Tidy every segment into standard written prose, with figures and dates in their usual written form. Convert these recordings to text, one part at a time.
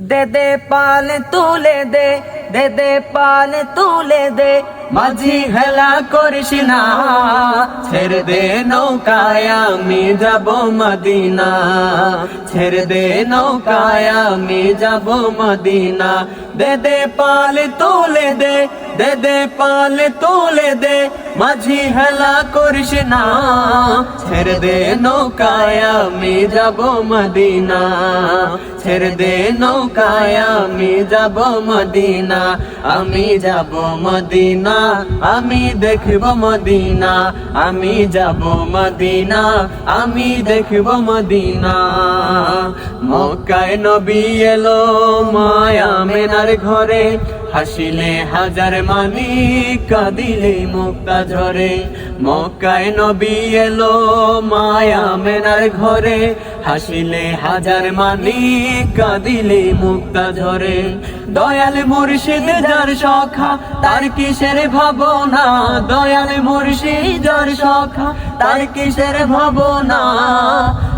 দে দে পাল তুলে দে, দে দে পাল তুলে দে, মাঝি হেলা করিস না, ছেড়ে দে নৌকায় আমি যাব মদিনা, ছেড়ে দে নৌকায় আমি যাব মদিনা। দে দে পাল তুলে দে, দে দে পাল তুলে দে, মাঝি হেলা করিস না, ছেড়ে দে নৌকায় আমি যাব মদিনা, ছেড়ে দে নৌকায় আমি যাব মদিনা, আমি যাব মদিনা, আমি দেখব মদিনা, আমি যাব মদিনা, আমি দেখব মদিনা। মক্কায় নবী এলো মায়া মেনার ঘরে, হাসিলে হাজার মানি কাঁদিলে মুক্তা ঝরে। মক্কায় নবী এলো মায়া মেনার ঘরে, হাসিলে হাজার মানি কাঁদিলে মুক্তা ঝরে। দয়াল মুর্শিদ যার সখা তার কিসের ভাবনা, দয়াল মুর্শিদ যার সখা তার কিসের ভাবনা।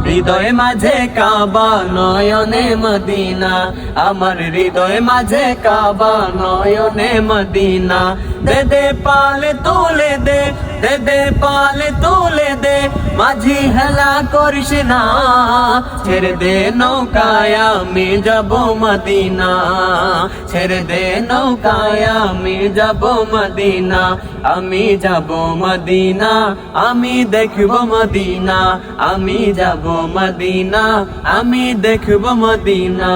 হৃদয় মাঝে কাবা নয়নে মদিনা, আমার হৃদয় মাঝে কাবা নয়নে মদিনা। দে দে পাল তুলে দে, দে দে পাল তুলে দে, মাঝি হেলা করিস না, ছেড়ে দে নৌকায় আমি যাব মদিনা, ছেড়ে দে নৌকায় আমি যাব মদিনা, আমি যাব মদিনা, আমি দেখব মদিনা, আমি যাব মদিনা, আমি দেখব মদিনা।